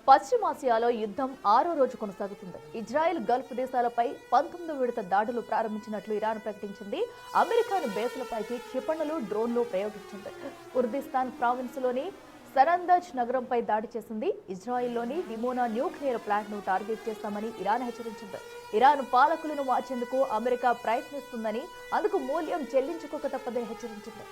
పశ్చిమాసియాలో యుద్ధం 6వ రోజు కొనసాగుతుంది. ఇజ్రాయెల్ గల్ఫ్ దేశాలపై 19వ విడత దాడులు ప్రారంభించినట్లు ఇరాన్ ప్రకటించింది. అమెరికాను బేసులపైకి క్షిపణులు, డ్రోన్లు ప్రయోగించింది. కుర్దిస్తాన్ ప్రావిన్స్లోని సరందజ్ నగరంపై దాడి చేసింది. ఇజ్రాయెల్లోని డిమోనా న్యూక్లియర్ ప్లాంట్ను టార్గెట్ చేస్తామని ఇరాన్ హెచ్చరించింది. ఇరాన్ పాలకులను మార్చేందుకు అమెరికా ప్రయత్నిస్తుందని, అందుకు మూల్యం చెల్లించుకోక తప్పదని హెచ్చరించింది.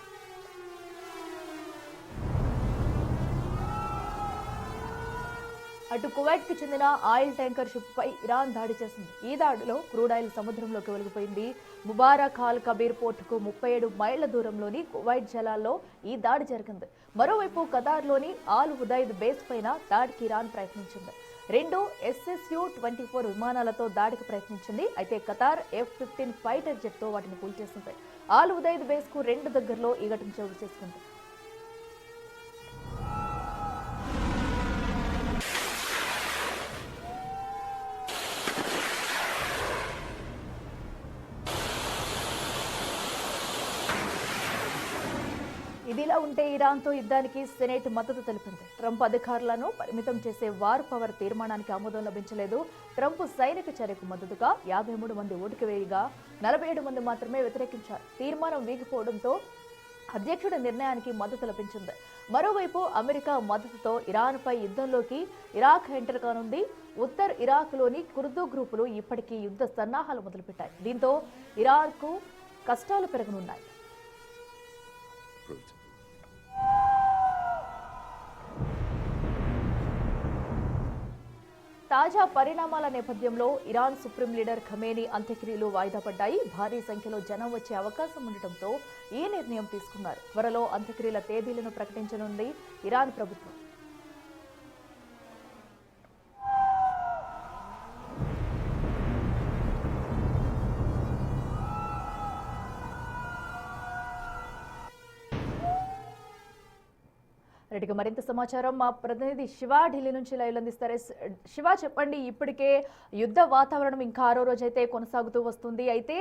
అటు కువైట్ కి చెందిన ఆయిల్ ట్యాంకర్ షిప్ పై ఇరాన్ దాడి చేసింది. ఈ దాడిలో క్రూడ్ ఆయిల్ సముద్రంలోకి వెలిగిపోయింది. ముబారక్ అల్ కబీర్ పోర్టుకు 37 మైళ్ల దూరంలోని కువైట్ జలాల్లో ఈ దాడి జరిగింది. మరోవైపు ఖతార్లోని ఆల్ హుదైద్ బేస్ పైన దాడికి ఇరాన్ ప్రయత్నించింది. 2 SSU-24 విమానాలతో దాడికి ప్రయత్నించింది. అయితే ఖతార్ F-15 ఫైటర్ జెట్ తో వాటిని కూల్చేసింది. ఆల్ హుదైద్ బేస్ కు 2 దగ్గరలో ఈ ఘటన చోటు చేసుకుంది. ఇదిలా ఉంటే ఇరాన్తో యుద్ధానికి సెనేట్ మద్దతు తెలిపింది. ట్రంప్ అధికారులను పరిమితం చేసే వార్ పవర్ తీర్మానానికి ఆమోదం లభించలేదు. ట్రంప్ సైనిక చర్యకు మద్దతుగా 53 మంది ఓటుకు వేయగా 47 మంది మాత్రమే వ్యతిరేకించారు. తీర్మానం వీగిపోవడంతో అధ్యక్షుడి నిర్ణయానికి మద్దతు లభించింది. మరోవైపు అమెరికా మద్దతుతో ఇరాన్పై యుద్ధంలోకి ఇరాక్ ఎంటర్ కానుంది. ఉత్తర్ ఇరాక్లోని కుర్దు గ్రూపులు ఇప్పటికీ యుద్ధ సన్నాహాలు మొదలుపెట్టాయి. దీంతో ఇరాన్కు కష్టాలు పెరగనున్నాయి. తాజా పరిణామాల నేపథ్యంలో ఇరాన్ సుప్రీం లీడర్ ఖమేనీ అంత్యక్రియలు వాయిదా పడ్డాయి. భారీ సంఖ్యలో జనం వచ్చే అవకాశం ఉండటంతో ఈ నిర్ణయం తీసుకున్నారు. త్వరలో అంత్యక్రియల తేదీలను ప్రకటించనుంది ఇరాన్ ప్రభుత్వం. రెడ్డిగా మరింత సమాచారం మా ప్రతినిధి శివ ఢిల్లీ నుంచి లైవ్ అందిస్తారు. శివ, చెప్పండి, ఇప్పటికే యుద్ధ వాతావరణం ఇంకా 6వ రోజు అయితే కొనసాగుతూ వస్తుంది. అయితే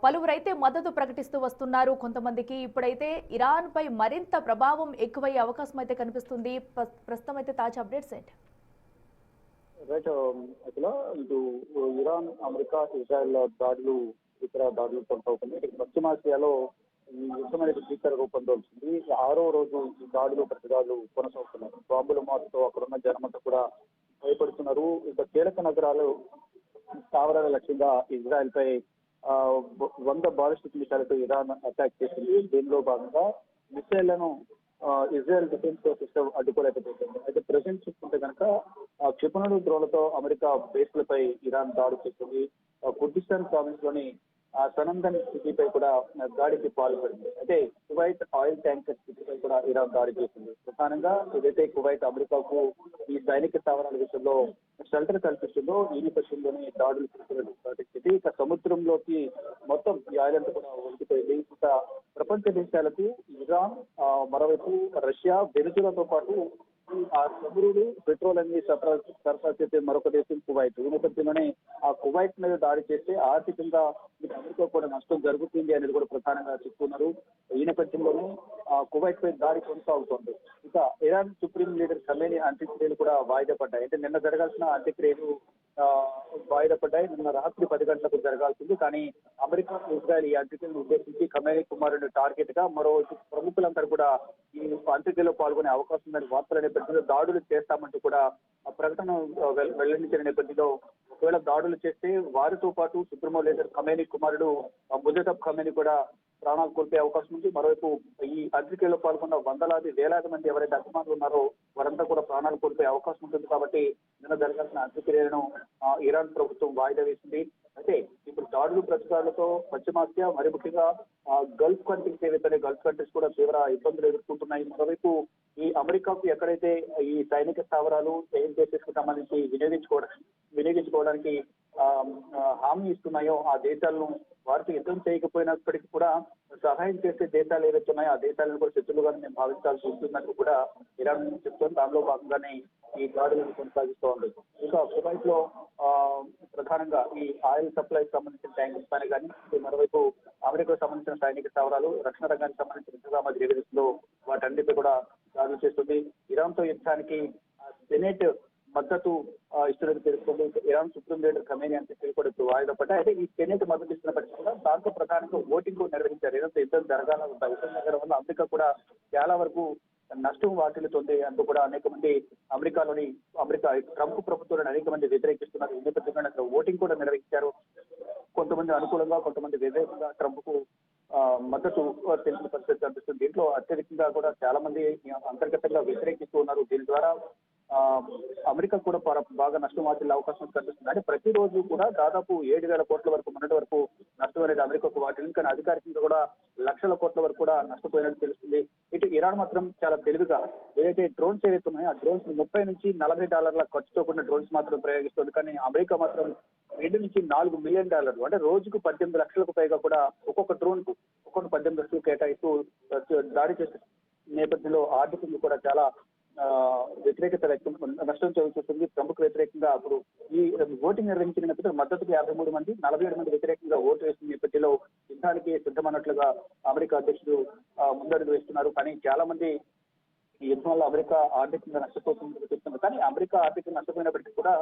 పలువురైతే మద్దతు ప్రకటిస్తూ వస్తున్నారు. కొంతమందికి ఇప్పుడైతే ఇరాన్ పై మరింత ప్రభావం ఎక్కువయ్యే అవకాశం అయితే కనిపిస్తుంది. ప్రస్తుతం అయితే తాజా అప్డేట్స్ ఏంటి? రైట్ ఇటు ఇరాన్, అమెరికా, ఇజ్రాయెల్ దాడులు, ఇతర దాడులు కొనసాగుతుంది. పశ్చిమాసియాలో ఈ యుద్ధం అనేది భీకర రూపంలో వచ్చింది. 6వ రోజు ఈ దాడులు, ప్రతిదాడులు కొనసాగుతున్నారు. బాంబుల మాటతో అక్కడున్న జనమంతా కూడా భయపడుతున్నారు. ఇక కీలక నగరాలు, స్థావరాల లక్ష్యంగా ఇజ్రాయెల్ పై 100 బాలిస్టిక్ మిసైళ్లతో ఇరాన్ అటాక్ చేసింది. దీనిలో భాగంగా మిసైళ్లను ఇజ్రాయెల్ డిఫెన్స్ సిస్టమ్ అడ్డుకోలేకపోతుంది. అయితే ప్రెసెంట్ చూసుకుంటే కనుక క్షిపణులు, డ్రోన్లతో అమెరికా బేస్లపై ఇరాన్ దాడి చేసింది. కుర్దిస్తాన్ ప్రావిన్స్ లోని సనందన్ సిటీపై కూడా దాడికి పాల్పడింది. అయితే కువైట్ ఆయిల్ ట్యాంకర్ సిటీపై కూడా ఇరాన్ దాడి చేసింది. ప్రధానంగా ఏదైతే కువైట్ అమెరికాకు ఈ సైనిక స్థావరాల విషయంలో షెల్టర్ కల్పిస్తుందో ఈ నేపథ్యంలోనే దాడులు చేసినటువంటి ఇక సముద్రంలోకి మొత్తం ఈ ఆయిల్ అంతా కూడా ఒలికిపోయింది. ఇక ప్రపంచ దేశాలకు ఇరాన్, మరోవైపు రష్యా, వెనుజులాతో పాటు ఆ చమురులు, పెట్రోల్ అన్ని సరఫరా చేసే మరొక దేశం కువైట్. ఈ నేపథ్యంలోనే ఆ కువైట్ మీద దాడి చేస్తే ఆర్థికంగా అమెరికా కూడా నష్టం జరుగుతుంది అనేది కూడా ప్రధానంగా చెప్తున్నారు. ఈ నేపథ్యంలోనే కువైట్ పై దాడి కొనసాగుతోంది. ఇక ఇరాన్ సుప్రీం లీడర్ ఖమేనీ అంత్యక్రియలు కూడా వాయిదా పడ్డాయి. అంటే నిన్న జరగాల్సిన అంత్యక్రియలు వాయిదా పడ్డాయి. నిన్న రాత్రి 10 గంటలకు జరగాల్సింది. కానీ అమెరికా, ఇజ్రాయెల్ ఈ అంత్యక్రియలను ఉద్దేశించి ఖమేనీ కుమారుడు టార్గెట్ గా మరో ప్రముఖులందరూ కూడా ఈ అంత్యక్రియలో పాల్గొనే అవకాశం ఉందని వార్తల నేపథ్యంలో దాడులు చేస్తామంటూ కూడా ప్రకటన వెల్లడించిన నేపథ్యంలో ఒకవేళ దాడులు చేస్తే వారితో పాటు సుప్రీం లీడర్ ఖమేనీ కుమారుడు ముజతబ్ ఖమేనీ కూడా ప్రాణాలు కోల్పోయే అవకాశం ఉంది. మరోవైపు ఈ అంత్యక్రియలో పాల్గొన్న వేలాది మంది ఎవరైతే అభిమానులు ఉన్నారో వారంతా కూడా ప్రాణాలు కోల్పోయే అవకాశం ఉంటుంది. కాబట్టి నిన్న జరగాల్సిన అంత్యక్రియలను ఇరాన్ ప్రభుత్వం వాయిదా వేసింది. అయితే ఇప్పుడు దాడులు, ప్రతిదాడులతో పశ్చిమాసియా, మరి ముఖ్యంగా గల్ఫ్ కంట్రీస్ ఏవైతే గల్ఫ్ కంట్రీస్ కూడా తీవ్ర ఇబ్బందులు ఎదుర్కొంటున్నాయి. మరోవైపు ఈ అమెరికాకు ఎక్కడైతే ఈ సైనిక స్థావరాలు ఎయిర్ బేసెస్ కు సంబంధించి వినియోగించుకోవడానికి హామీ ఇస్తున్నాయో ఆ దేశాలను వారికి యుద్ధం చేయకపోయినప్పటికీ కూడా సహాయం చేసే దేశాలు ఏవైతే ఉన్నాయో ఆ దేశాలను కూడా శత్రులుగా మేము భావించాల్సి ఉంటున్నట్టు కూడా ఇరాన్ చెప్తుంది. దానిలో భాగంగానే ఈ దాడులను కొనసాగిస్తూ ఉంది. ఇంకా కువైట్ లో ప్రధానంగా ఈ ఆయిల్ సప్లై సంబంధించిన ట్యాంకర్స్ పైన కానీ, మరోవైపు అమెరికాకు సంబంధించిన సైనిక స్థావరాలు, రక్షణ రంగానికి సంబంధించిన ఇంతజామాజ్ రిజర్వ్స్ లో వాటన్నిటిపై కూడా దాడులు చేస్తుంది. ఇరాన్ తో యుద్ధానికి సెనేట్ మద్దతు ఇస్తున్నట్టు తెలుస్తుంది. ఇరాన్ సుప్రీం లీడర్ ఖమేని అని చెప్పి కూడా ఇప్పుడు వాయిదా పడ్డాయి. అయితే ఈ సెనేట్ మద్దతు ఇస్తున్నప్పటికీ కూడా దాంతో ప్రధానంగా ఓటింగ్ నిర్వహించారు. ఏదైతే యుద్ధం జరగాల యుద్ధం జరగడం వల్ల అమెరికా కూడా చాలా వరకు నష్టం వాటిల్లుతుంది అంటూ కూడా అనేక మంది అమెరికా ట్రంప్ ప్రభుత్వాన్ని అనేక మంది వ్యతిరేకిస్తున్నారు. ఈ నేపథ్యంలో అక్కడ ఓటింగ్ కూడా నిర్వహించారు. కొంతమంది అనుకూలంగా, కొంతమంది వ్యతిరేకంగా ట్రంప్ కు మద్దతు తెలిసిన పరిస్థితి కనిపిస్తుంది. దీంట్లో అత్యధికంగా కూడా చాలా మంది అంతర్గతంగా వ్యతిరేకిస్తూ ఉన్నారు. దీని ద్వారా అమెరికా కూడా బాగా నష్టం వాటిల్లే అవకాశం కనిపిస్తుంది. అంటే ప్రతిరోజు కూడా దాదాపు 7,000 కోట్ల వరకు మొన్నటి వరకు నష్టం అనేది అమెరికాకు వాటిల్లింది. కానీ అధికారికంగా కూడా లక్షల కోట్ల వరకు కూడా నష్టపోయినట్టు తెలుస్తుంది. ఇటు ఇరాన్ మాత్రం చాలా తెలివిగా ఏదైతే డ్రోన్స్ ఏవైతే ఉన్నాయో ఆ డ్రోన్స్ $30 నుంచి $40 ఖర్చుతో కూడిన డ్రోన్స్ మాత్రం ప్రయోగిస్తుంది. కానీ అమెరికా మాత్రం $2 నుంచి $4 మిలియన్ అంటే రోజుకు 18 లక్షలకు పైగా కూడా ఒక్కొక్క డ్రోన్ కు 18 లక్షలు కేటాయిస్తూ దాడి చేసే నేపథ్యంలో ఆర్థికంగా కూడా చాలా వ్యతిరేకత నష్టం చవిచూస్తుంది. ట్రంప్ వ్యతిరేకంగా అప్పుడు ఈ ఓటింగ్ నిర్వహించిన నేపథ్యంలో మద్దతుకు 53 మంది, 47 మంది వ్యతిరేకంగా ఓటు వేసిన నేపథ్యంలో యుద్ధానికి సిద్ధమన్నట్లుగా అమెరికా అధ్యక్షుడు ముందడుగు వేస్తున్నారు. కానీ చాలా మంది ఈ యుద్ధం వల్ల అమెరికా ఆర్థికంగా నష్టపోతుందని చెప్తున్నారు. కానీ అమెరికా ఆర్థికంగా నష్టపోయినప్పటికీ కూడా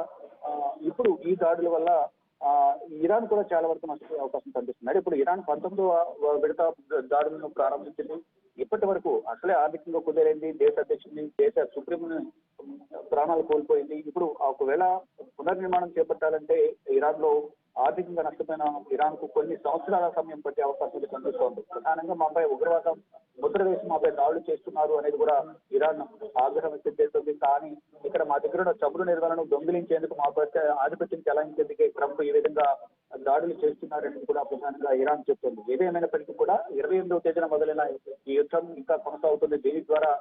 ఇప్పుడు ఈ దాడుల వల్ల ఇరాన్ కూడా చాలా వరకు నష్టపోయే అవకాశం కనిపిస్తుంది. ఇప్పుడు ఇరాన్ 19వ విడత దాడులను ప్రారంభించింది. ఇప్పటి వరకు అసలే ఆర్థికంగా కుదేరైంది. దేశ అధ్యక్షుడిని, దేశ సుప్రీం ప్రాణాలు కోల్పోయింది. ఇప్పుడు ఒకవేళ పునర్నిర్మాణం చేపట్టాలంటే ఇరాన్ లో ఆర్థికంగా నష్టపోయిన ఇరాన్ కు కొన్ని సంవత్సరాల సమయం పట్టే అవకాశం కనిపిస్తోంది. ప్రధానంగా మాపై ఉగ్రవాదం ముద్ర వేసి మాపై దాడులు చేస్తున్నారు అనేది కూడా ఇరాన్ ఆగ్రహం వ్యక్తం చేస్తుంది. కానీ ఇక్కడ మా దగ్గర ఉన్న చమురు నిల్వలను దొంగిలించేందుకు మాపై ఆధిపత్యం చెలాయించేందుకే ట్రంప్ ఈ విధంగా దాడులు చేస్తున్నారని కూడా ప్రధానంగా ఇరాన్ చెప్తుంది. ఏదేమైనప్పటికీ కూడా 28వ తేదీన మొదలైన ఈ యుద్ధం ఇంకా కొనసాగుతుంది. దీని ద్వారా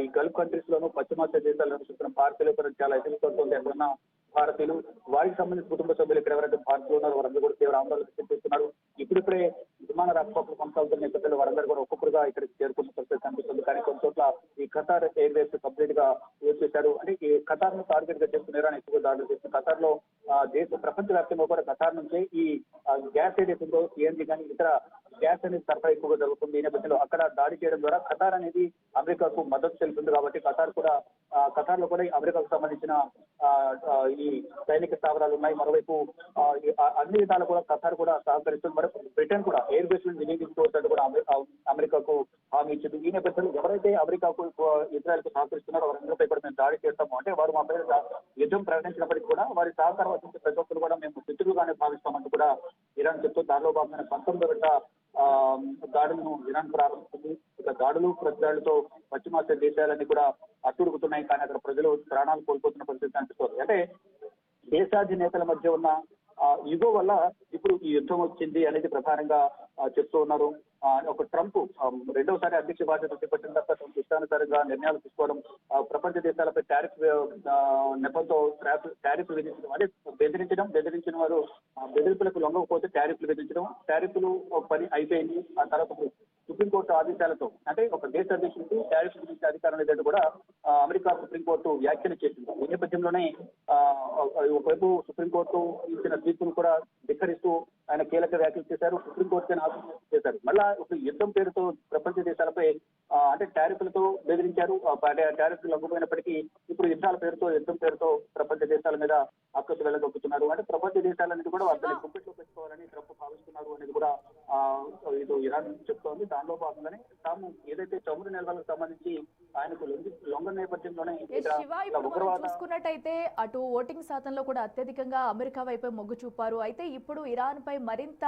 ఈ గల్ఫ్ కంట్రీస్ లోను, పశ్చిమాసియా దేశాలను చూస్తున్న భారతీయులు కూడా చాలా ఎదుర్కొంటుంది. అక్కడున్న భారతీయులు, వారికి సంబంధించిన కుటుంబ సభ్యులు ఇక్కడ ఎవరైతే భారతీయులు ఉన్నారో వారందరూ కూడా తీవ్ర ఆందోళన వ్యక్తం చేస్తున్నారు. ఇప్పుడిప్పుడే విమాన రాకపోకలు కొనసాగుతున్న నేపథ్యంలో వారందరూ కూడా ఒక్కొక్కరుగా ఇక్కడికి చేరుకున్న పరిస్థితి కనిపిస్తుంది. కానీ కొన్ని చోట్ల ఈ ఖతార్ ఎయిర్వేస్ కంప్లీట్ గా చేశారు. అంటే ఈ ఖతార్ ను టార్గెట్ గా చేసుకుని ఇరాన్ ఎక్కువగా దాడులు చేస్తుంది. ఖతార్ లో ప్రపంచ వ్యాప్తంగా కూడా ఖతార్ నుంచే ఈ గ్యాస్ ఏదైతే ఉందో సిఎన్జీ కానీ ఇతర గ్యాస్ అనేది సరఫరా ఎక్కువగా జరుగుతుంది. ఈ నేపథ్యంలో అక్కడ దాడి చేయడం ద్వారా ఖతార్ అనేది అమెరికాకు మద్దతు తెలుపుతుంది. కాబట్టి ఖతార్ లో కూడా అమెరికాకు సంబంధించిన ఈ సైనిక స్థావరాలు ఉన్నాయి. మరోవైపు అన్ని విధాలు కూడా ఖతార్ కూడా సహకరిస్తుంది. మరి బ్రిటన్ కూడా ఎయిర్ బేస్ ను వినియోగించుకోవచ్చని కూడా అమెరికాకు హామీ ఇచ్చింది. ఈ నేపథ్యంలో ఎవరైతే అమెరికాకు ఇజ్రాయెల్ కు సహకరిస్తున్నారో వారందరిపై కూడా మేము దాడి చేస్తాము అంటే వారు మా పేరు యుద్ధం ప్రకటించినప్పటికీ కూడా వారి సహకారం వహించే ప్రతి ఒక్కరు కూడా మేము శత్రువుగానే భావిస్తామంటూ కూడా ఇరాన్ చెప్తూ దానిలో భాగమైన 19వ విడత దాడులను ఇరాన్ ప్రారంభిస్తుంది. ఇక దాడులు ప్రతిదాడులతో పశ్చిమాసియా దేశాలన్నీ కూడా అట్టుడుగుతున్నాయి. కానీ అక్కడ ప్రజలు ప్రాణాలు కోల్పోతున్న పరిస్థితి కనిపిస్తుంది. అంటే దేశాధినేతల మధ్య ఉన్న యుగో వల్ల ఇప్పుడు ఈ యుద్ధం వచ్చింది అనేది ప్రధానంగా చెప్తూ ఉన్నారు. ఒక ట్రంప్ రెండవసారి అధ్యక్ష బాధ్యత చేపట్టిన తర్వాత ట్రంప్ ఇష్టానుసారంగా నిర్ణయాలు తీసుకోవడం, ప్రపంచ దేశాలపై టారిఫ్ నెపంతో టారిఫ్లు విధించడం, అంటే బెదిరించిన వారు బెదిరింపులకు లొంగకపోతే టారిఫ్లు విధించడం, టారిఫ్లు పని అయిపోయింది. ఆ తర్వాత సుప్రీంకోర్టు ఆదేశాలతో అంటే ఒక దేశ అధ్యక్షుడికి టారిఫ్ విధించే అధికారం లేదంటూ కూడా అమెరికా సుప్రీంకోర్టు వ్యాఖ్యలు చేసింది. ఈ నేపథ్యంలోనే ఒకవైపు సుప్రీంకోర్టు ఇచ్చిన తీర్పును కూడా ధిక్కరిస్తూ ఆయన కీలక వ్యాఖ్యలు చేశారు. సుప్రీంకోర్టు చేశారు. మళ్ళా ఇప్పుడు యుద్ధం పేరుతో ప్రపంచ దేశాలపై అంటే టారిఫ్లతో బెదిరించారు. టారిఫ్లు లొంగిపోయినప్పటికీ ఇప్పుడు యుద్ధం పేరుతో ప్రపంచ దేశాల మీద అక్కసు వెళ్ళగొక్కుతున్నారు. అంటే ప్రపంచ దేశాలన్నిటి కూడా వాటిని గుప్పెట్లో పెట్టుకోవాలని ట్రంప్ భావిస్తున్నారు అనేది కూడా ఇది ఇరాన్ చెప్తోంది. దానిలో భాగంగానే తాము ఏదైతే చమురు నిల్వలకు సంబంధించి ఆయనకు లొంగ నేపథ్యంలోనే చూసుకున్నట్టయితే అటు ఓటింగ్ శాతంలో కూడా అత్యధికంగా అమెరికా వైపే మొగ్గు చూపారు. అయితే ఇప్పుడు ఇరాన్ పై మరింత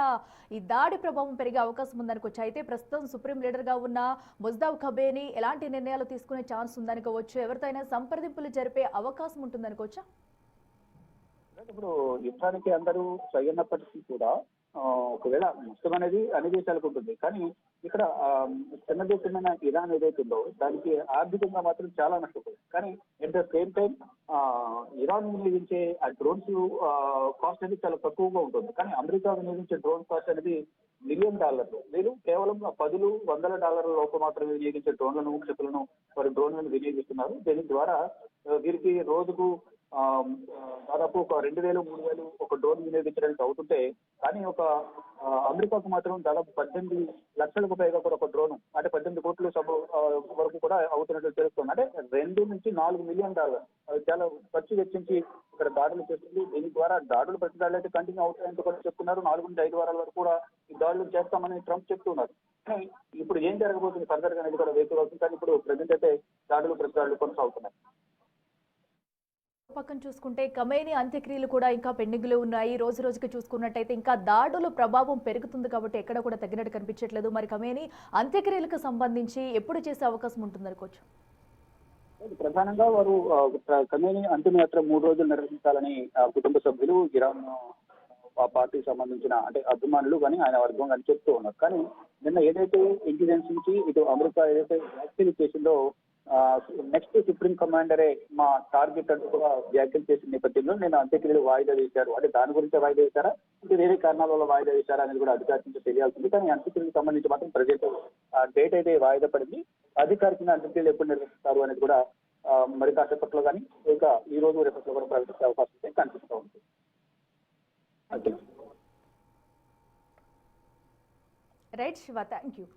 ఈ దాడి ప్రభావం పెరిగే అవకాశం ఉందనుకోవచ్చు. అయితే ప్రస్తుతం సుప్రీం లీడర్ గా ఉన్న ముజ్దాబ్ ఖమేని ఎలాంటి నిర్ణయాలు తీసుకునే ఛాన్స్ ఉందనుకోవచ్చు? ఎవరితో అయినా సంప్రదింపులు జరిపే అవకాశం ఉంటుందనుకోవచ్చా? ఇప్పుడు యుద్ధానికి అందరూ సయ్యన్నప్పటికీ కూడా ఒకవేళ నష్టం అనేది అన్ని దేశాలకు ఉంటుంది. కానీ ఇక్కడ చిన్న దేశమైన ఇరాన్ ఏదైతుందో దానికి ఆర్థికంగా మాత్రం చాలా నష్టపోయింది. కానీ at the same time Iran వినియోగించే ఆ డ్రోన్స్ కాస్ట్ అనేది చాలా తక్కువగా ఉంటుంది. కానీ అమెరికా వినియోగించే డ్రోన్ కాస్ట్ అనేది $1 మిలియన్. వీరు కేవలం $100 లోపు మాత్రమే వినియోగించే డ్రోన్లను, క్షిపణులను వారి డ్రోన్లను వినియోగిస్తున్నారు. దీని ద్వారా వీరికి రోజుకు దాదాపు దాదాపు ఒక 2,000-3,000 ఒక డ్రోన్ వినియోగించడానికి అవుతుంటే, కానీ అమెరికాకు మాత్రం దాదాపు 18 లక్షలకు పైగా కూడా ఒక డ్రోన్ అంటే 18 కోట్ల వరకు కూడా అవుతున్నట్లు తెలుస్తుంది. అంటే $2 నుంచి $4 మిలియన్ చాలా ఖర్చు వెచ్చించి ఇక్కడ దాడులు చేస్తుంది. దీని ద్వారా ప్రతి దాడులు అయితే కంటిన్యూ అవుతాయంటూ కూడా చెప్తున్నారు. 4 నుంచి 5 వారాల వరకు కూడా ఈ దాడులు చేస్తామని ట్రంప్ చెప్తున్నారు. కానీ ఇప్పుడు ఏం జరగబోతుంది ఫర్దర్ గా అనేది కూడా వేచి అవుతుంది. కానీ ఇప్పుడు ప్రజెంట్ అయితే ప్రతి దాడులు కొనసాగుతున్నాయి. పక్కన చూసుకుంటే ఖమేనీ అంత్యక్రియలు కూడా ఇంకా పెండింగ్ లో ఉన్నాయి. రోజు రోజుకి చూసుకున్నట్టయితే ఇంకా దాడుల ప్రభావం పెరుగుతుంది కాబట్టి ఎక్కడ కూడా తగ్గినట్టు కనిపించట్లేదు. మరి ఖమేనీ అంత్యక్రియలకు సంబంధించి ఎప్పుడు చేసే అవకాశం ఉంటుంది అనుకోవచ్చు? ప్రధానంగా వారు ఖమేనీ అంతిమయాత్ర 3 రోజులు నిర్వహించాలని కుటుంబ సభ్యులు, ఇరాన్ ఆ పార్టీకి సంబంధించిన అంటే అభిమానులు కానీ ఆయన వర్గం కానీ చెప్తూ ఉన్నారు. కానీ నిన్న ఏదైతే ఇంటెలిజెన్స్ నుంచి ఇటు అమెరికా ఏదైతే వ్యాఖ్యలు చేసిందో నెక్స్ట్ సుప్రీం కమాండరే మా టార్గెట్ అంటూ కూడా వ్యాఖ్యలు చేసిన నేపథ్యంలో నేను అంత్యక్రియలు వాయిదా వేశారు. అంటే దాని గురించి వాయిదా వేశారా, అంటే వేరే కారణాల వల్ల వాయిదా వేశారా అనేది కూడా అధికారికంగా తెలియాల్సింది. కానీ అంత్యక్రియలకు సంబంధించి మాత్రం ప్రజెంట్ డేట్ అయితే వాయిదా పడింది. అధికారికంగా అంత్యక్రియలు ఎప్పుడు నిర్వహిస్తారు అనేది కూడా మరి కాసేపట్లో కానీ ఇంకా ఈ రోజు రేపట్లో కూడా ప్రకటించే అవకాశం అయితే కనిపిస్తూ ఉంది. Right Shiva, thank you.